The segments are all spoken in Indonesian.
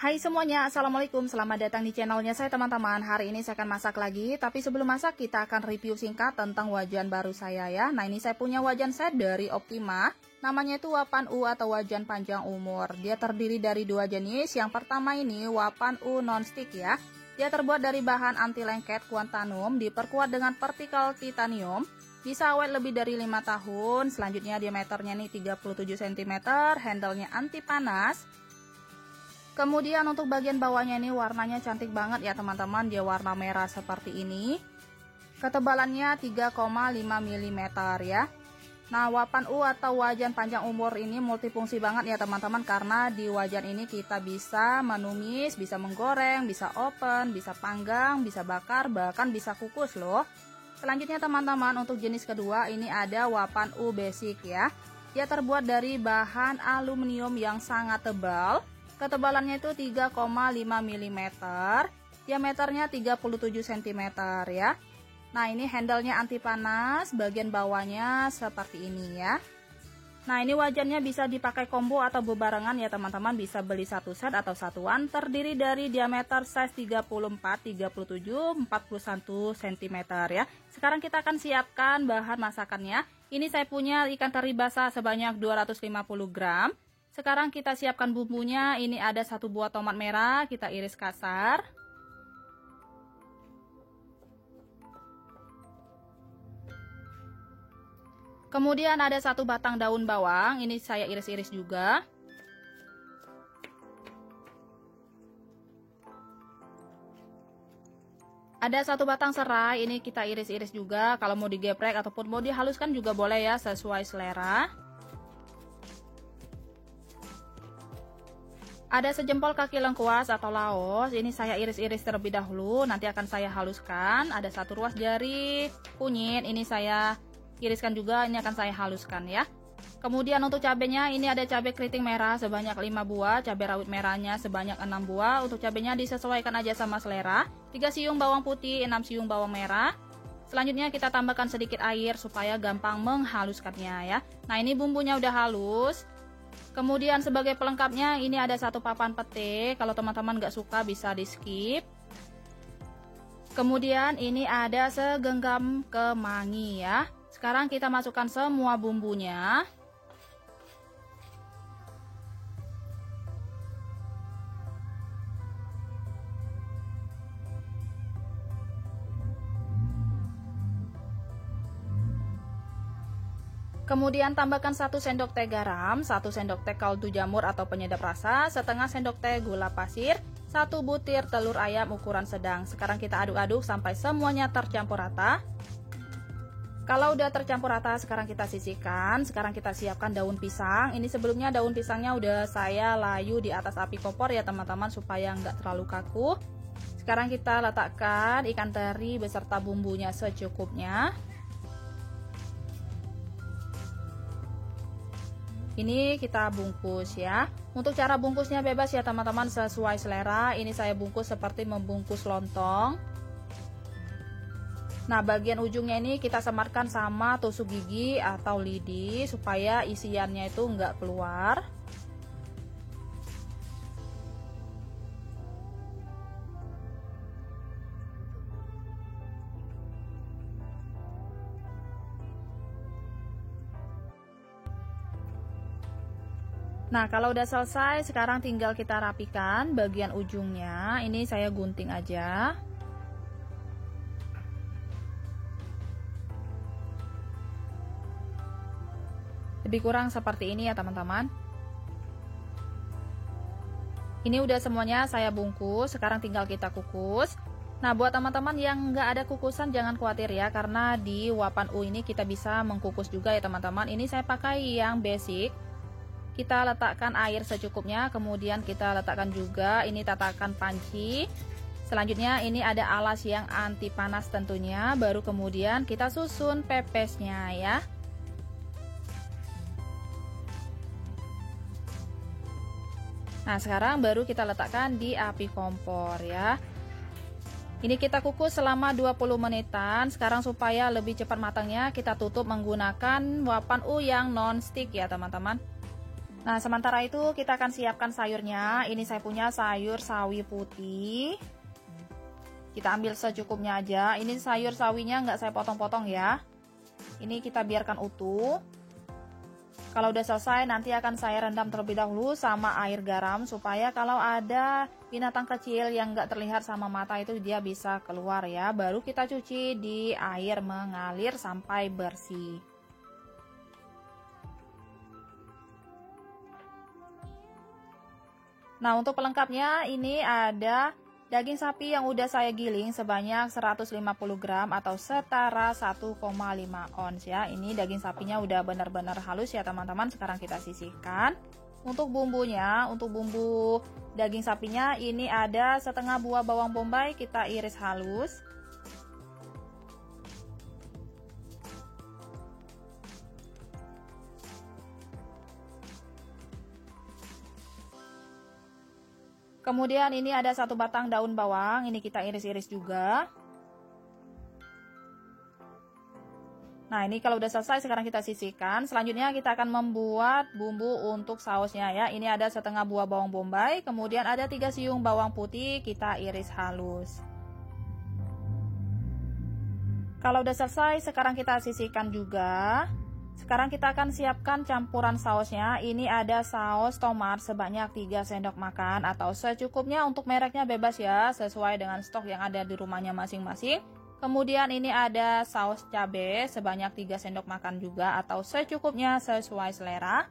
Hai semuanya, Assalamualaikum, selamat datang di channelnya saya teman-teman. Hari ini saya akan masak lagi, tapi sebelum masak kita akan review singkat tentang wajan baru saya ya. Nah ini saya punya wajan set dari Optima, namanya itu Wapan U atau wajan panjang umur. Dia terdiri dari dua jenis, yang pertama ini Wapan U non-stick ya. Dia terbuat dari bahan anti lengket kuantanum, diperkuat dengan vertikal titanium, bisa awet lebih dari 5 tahun. Selanjutnya diameternya nih 37 cm, handle-nya anti panas. Kemudian untuk bagian bawahnya ini warnanya cantik banget ya teman-teman, dia warna merah seperti ini. Ketebalannya 3,5 mm ya. Nah Wapan U atau wajan panjang umur ini multifungsi banget ya teman-teman, karena di wajan ini kita bisa menumis, bisa menggoreng, bisa open, bisa panggang, bisa bakar, bahkan bisa kukus loh. Selanjutnya teman-teman, untuk jenis kedua ini ada Wapan U basic ya. Dia terbuat dari bahan aluminium yang sangat tebal. Ketebalannya itu 3,5 mm, diameternya 37 cm ya. Nah ini handle-nya anti panas, bagian bawahnya seperti ini ya. Nah ini wajannya bisa dipakai combo atau bebarengan ya teman-teman, bisa beli satu set atau satuan. Terdiri dari diameter size 34, 37, 41 cm ya. Sekarang kita akan siapkan bahan masakannya. Ini saya punya ikan teri basah sebanyak 250 gram. Sekarang kita siapkan bumbunya. Ini ada 1 buah tomat merah, kita iris kasar. Kemudian ada 1 batang daun bawang, ini saya iris-iris juga. Ada 1 batang serai, ini kita iris-iris juga. Kalau mau digeprek ataupun mau dihaluskan juga boleh ya, sesuai selera. Ada sejempol kaki lengkuas atau laos, ini saya iris-iris terlebih dahulu, nanti akan saya haluskan. Ada 1 ruas jari kunyit, ini saya iriskan juga, ini akan saya haluskan ya. Kemudian untuk cabenya, ini ada cabai keriting merah sebanyak 5 buah, cabai rawit merahnya sebanyak 6 buah. Untuk cabenya disesuaikan aja sama selera. 3 siung bawang putih, 6 siung bawang merah. Selanjutnya kita tambahkan sedikit air supaya gampang menghaluskannya ya. Nah ini bumbunya udah halus. Kemudian sebagai pelengkapnya ini ada 1 papan pete, kalau teman-teman nggak suka bisa di skip. Kemudian ini ada segenggam kemangi ya. Sekarang kita masukkan semua bumbunya. Kemudian tambahkan 1 sendok teh garam, 1 sendok teh kaldu jamur atau penyedap rasa, setengah sendok teh gula pasir, 1 butir telur ayam ukuran sedang. Sekarang kita aduk-aduk sampai semuanya tercampur rata. Kalau udah tercampur rata, sekarang kita sisihkan. Sekarang kita siapkan daun pisang. Ini sebelumnya daun pisangnya udah saya layu di atas api kompor ya teman-teman, supaya nggak terlalu kaku. Sekarang kita letakkan ikan teri beserta bumbunya secukupnya. Ini kita bungkus ya. Untuk cara bungkusnya bebas ya teman-teman, sesuai selera. Ini saya bungkus seperti membungkus lontong. Nah bagian ujungnya ini kita sematkan sama tusuk gigi atau lidi supaya isiannya itu nggak keluar. Nah kalau udah selesai, sekarang tinggal kita rapikan bagian ujungnya. Ini saya gunting aja. Lebih kurang seperti ini ya teman-teman. Ini udah semuanya saya bungkus, sekarang tinggal kita kukus. Nah buat teman-teman yang nggak ada kukusan jangan khawatir ya, karena di Wapan U ini kita bisa mengkukus juga ya teman-teman. Ini saya pakai yang basic. Kita letakkan air secukupnya, kemudian kita letakkan juga ini tatakan panci. Selanjutnya ini ada alas yang anti panas tentunya, baru kemudian kita susun pepesnya ya. Nah sekarang baru kita letakkan di api kompor ya. Ini kita kukus selama 20 menitan. Sekarang supaya lebih cepat matangnya, kita tutup menggunakan Wapan U yang non stick ya teman-teman. Nah, sementara itu kita akan siapkan sayurnya. Ini saya punya sayur sawi putih. Kita ambil secukupnya aja. Ini sayur sawinya nggak saya potong-potong ya. Ini kita biarkan utuh. Kalau udah selesai nanti akan saya rendam terlebih dahulu sama air garam supaya kalau ada binatang kecil yang nggak terlihat sama mata itu dia bisa keluar ya. Baru kita cuci di air mengalir sampai bersih. Nah, untuk pelengkapnya ini ada daging sapi yang udah saya giling sebanyak 150 gram atau setara 1,5 ons ya. Ini daging sapinya udah benar-benar halus ya teman-teman. Sekarang kita sisihkan. Untuk bumbunya, untuk bumbu daging sapinya ini ada setengah buah bawang bombay kita iris halus. Kemudian ini ada 1 batang daun bawang, ini kita iris-iris juga. Nah, ini kalau udah selesai sekarang kita sisihkan. Selanjutnya kita akan membuat bumbu untuk sausnya ya. Ini ada setengah buah bawang bombay, kemudian ada 3 siung bawang putih kita iris halus. Kalau udah selesai sekarang kita sisihkan juga. Sekarang kita akan siapkan campuran sausnya. Ini ada saus tomat sebanyak 3 sendok makan atau secukupnya, untuk mereknya bebas ya, sesuai dengan stok yang ada di rumahnya masing-masing. Kemudian ini ada saus cabai sebanyak 3 sendok makan juga atau secukupnya sesuai selera.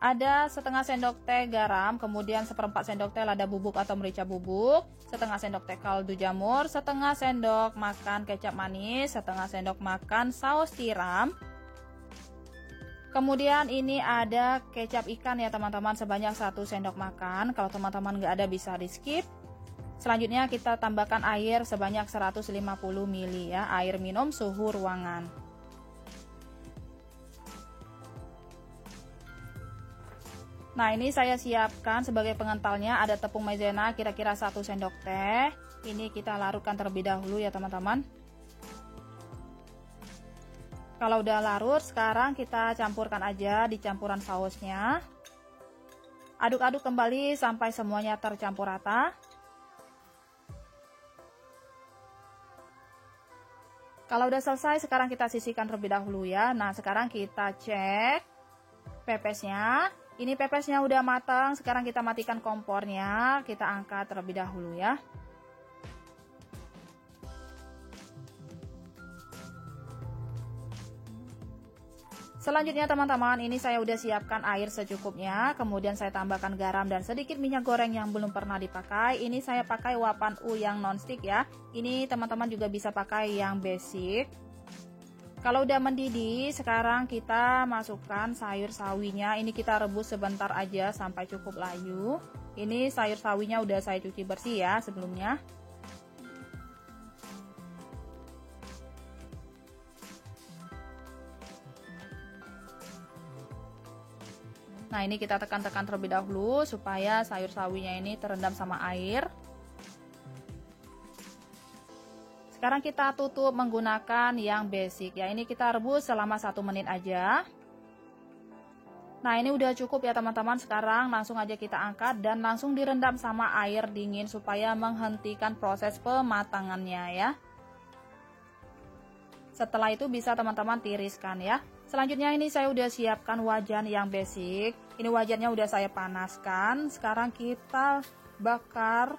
Ada setengah sendok teh garam, kemudian 1/4 sendok teh lada bubuk atau merica bubuk, setengah sendok teh kaldu jamur, setengah sendok makan kecap manis, setengah sendok makan saus tiram. Kemudian ini ada kecap ikan ya teman-teman sebanyak 1 sendok makan. Kalau teman-teman nggak ada bisa di skip. Selanjutnya kita tambahkan air sebanyak 150 ml ya, air minum suhu ruangan. Nah, ini saya siapkan sebagai pengentalnya ada tepung maizena kira-kira 1 sendok teh. Ini kita larutkan terlebih dahulu ya teman-teman. Kalau udah larut, sekarang kita campurkan aja di campuran sausnya. Aduk-aduk kembali sampai semuanya tercampur rata. Kalau udah selesai, sekarang kita sisihkan terlebih dahulu ya. Nah, sekarang kita cek pepesnya. Ini pepesnya udah matang, sekarang kita matikan kompornya. Kita angkat terlebih dahulu ya. Selanjutnya teman-teman, ini saya udah siapkan air secukupnya, kemudian saya tambahkan garam dan sedikit minyak goreng yang belum pernah dipakai. Ini saya pakai wapan U yang nonstick ya. Ini teman-teman juga bisa pakai yang basic. Kalau udah mendidih, sekarang kita masukkan sayur sawinya. Ini kita rebus sebentar aja sampai cukup layu. Ini sayur sawinya udah saya cuci bersih ya sebelumnya. Nah, ini kita tekan-tekan terlebih dahulu supaya sayur sawinya ini terendam sama air. Sekarang kita tutup menggunakan yang basic ya. Ini kita rebus selama 1 menit aja. Nah, ini udah cukup ya teman-teman. Sekarang langsung aja kita angkat dan langsung direndam sama air dingin supaya menghentikan proses pematangannya ya. Setelah itu bisa teman-teman tiriskan ya. Selanjutnya ini saya udah siapkan wajan yang basic. Ini wajannya udah saya panaskan. Sekarang kita bakar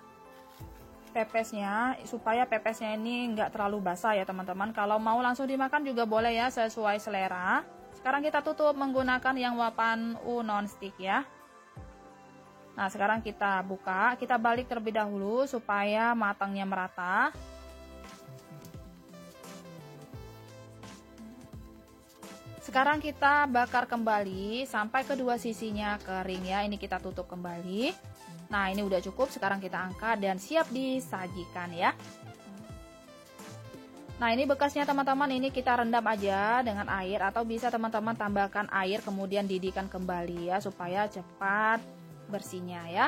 pepesnya supaya pepesnya ini nggak terlalu basah ya teman-teman. Kalau mau langsung dimakan juga boleh ya, sesuai selera. Sekarang kita tutup menggunakan yang wapan U nonstick ya. Nah, sekarang kita buka, kita balik terlebih dahulu supaya matangnya merata. Sekarang kita bakar kembali sampai kedua sisinya kering ya. Ini kita tutup kembali. Nah, ini udah cukup. Sekarang kita angkat dan siap disajikan ya. Nah, ini bekasnya teman-teman, ini kita rendam aja dengan air atau bisa teman-teman tambahkan air kemudian didihkan kembali ya supaya cepat bersihnya ya.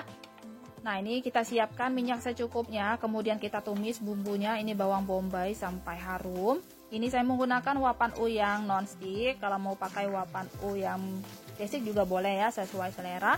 Nah, ini kita siapkan minyak secukupnya, kemudian kita tumis bumbunya. Ini bawang bombay sampai harum. Ini saya menggunakan wapan U yang nonstick. Kalau mau pakai wapan U yang basic juga boleh ya, sesuai selera.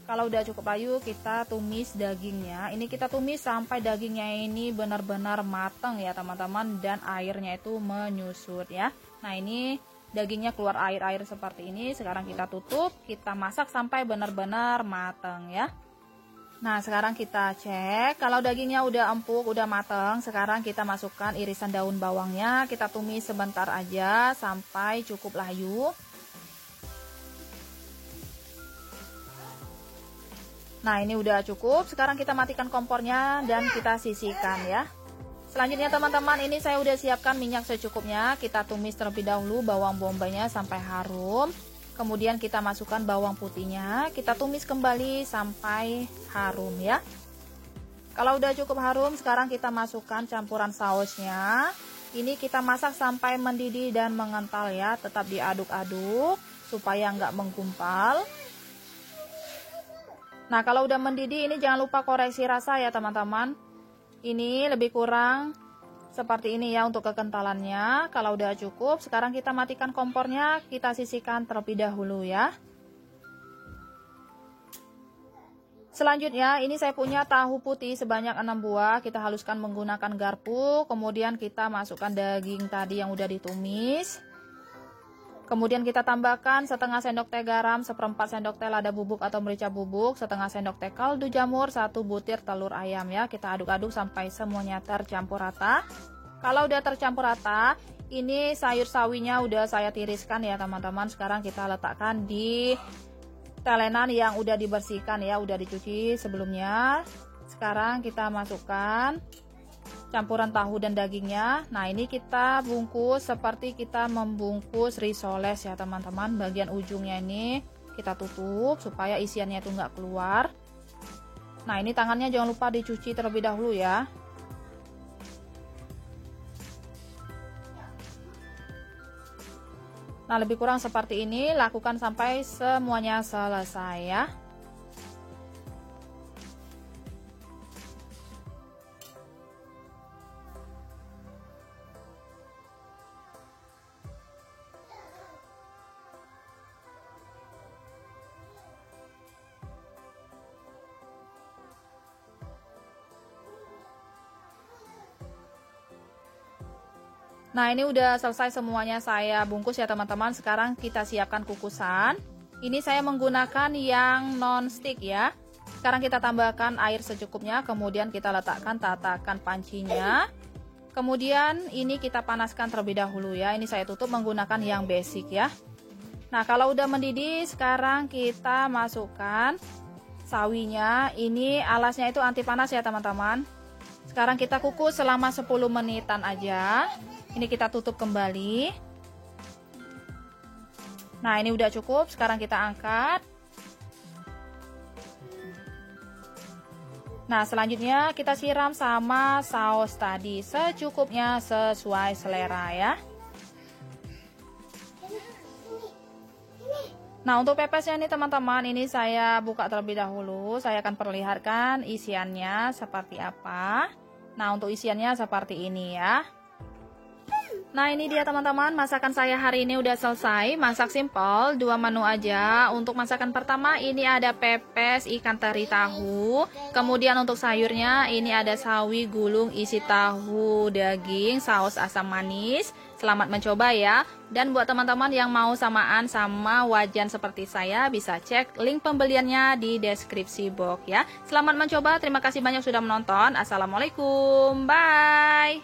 Kalau udah cukup layu, kita tumis dagingnya. Ini kita tumis sampai dagingnya ini benar-benar matang ya teman-teman, dan airnya itu menyusut ya. Nah ini dagingnya keluar air-air seperti ini. Sekarang kita tutup, kita masak sampai benar-benar matang ya. Nah sekarang kita cek, kalau dagingnya udah empuk, udah matang. Sekarang kita masukkan irisan daun bawangnya. Kita tumis sebentar aja sampai cukup layu. Nah ini udah cukup, sekarang kita matikan kompornya dan kita sisihkan ya. Selanjutnya teman-teman, ini saya udah siapkan minyak secukupnya. Kita tumis terlebih dahulu bawang bombaynya sampai harum. Kemudian kita masukkan bawang putihnya, kita tumis kembali sampai harum ya. Kalau udah cukup harum, sekarang kita masukkan campuran sausnya. Ini kita masak sampai mendidih dan mengental ya, tetap diaduk-aduk supaya nggak menggumpal. Nah kalau udah mendidih ini jangan lupa koreksi rasa ya teman-teman. Ini lebih kurang seperti ini ya untuk kekentalannya. Kalau udah cukup, sekarang kita matikan kompornya, kita sisihkan terlebih dahulu ya. Selanjutnya ini saya punya tahu putih sebanyak 6 buah. Kita haluskan menggunakan garpu. Kemudian kita masukkan daging tadi yang udah ditumis. Kemudian kita tambahkan setengah sendok teh garam, seperempat sendok teh lada bubuk atau merica bubuk, setengah sendok teh kaldu jamur, 1 butir telur ayam ya. Kita aduk-aduk sampai semuanya tercampur rata. Kalau udah tercampur rata, ini sayur sawinya udah saya tiriskan ya teman-teman. Sekarang kita letakkan di telenan yang udah dibersihkan ya, udah dicuci sebelumnya. Sekarang kita masukkan campuran tahu dan dagingnya. Nah ini kita bungkus seperti kita membungkus risoles ya teman-teman. Bagian ujungnya ini kita tutup supaya isiannya itu nggak keluar. Nah ini tangannya jangan lupa dicuci terlebih dahulu ya. Nah lebih kurang seperti ini, lakukan sampai semuanya selesai ya. Nah ini udah selesai semuanya saya bungkus ya teman-teman. Sekarang kita siapkan kukusan. Ini saya menggunakan yang non-stick ya. Sekarang kita tambahkan air secukupnya. Kemudian kita letakkan tatakan pancinya. Kemudian ini kita panaskan terlebih dahulu ya. Ini saya tutup menggunakan yang basic ya. Nah kalau udah mendidih, sekarang kita masukkan sawinya. Ini alasnya itu anti panas ya teman-teman. Sekarang kita kukus selama 10 menitan aja. Ini kita tutup kembali. Nah ini udah cukup, sekarang kita angkat. Nah selanjutnya kita siram sama saus tadi secukupnya sesuai selera ya. Nah untuk pepesnya nih teman-teman, ini saya buka terlebih dahulu. Saya akan perlihatkan isiannya seperti apa. Nah untuk isiannya seperti ini ya. Nah ini dia teman-teman, masakan saya hari ini udah selesai. Masak simple, 2 menu aja. Untuk masakan pertama ini ada pepes ikan teri tahu. Kemudian untuk sayurnya ini ada sawi gulung isi tahu daging saus asam manis. Selamat mencoba ya. Dan buat teman-teman yang mau samaan sama wajan seperti saya, bisa cek link pembeliannya di deskripsi box ya. Selamat mencoba, terima kasih banyak sudah menonton. Assalamualaikum, bye.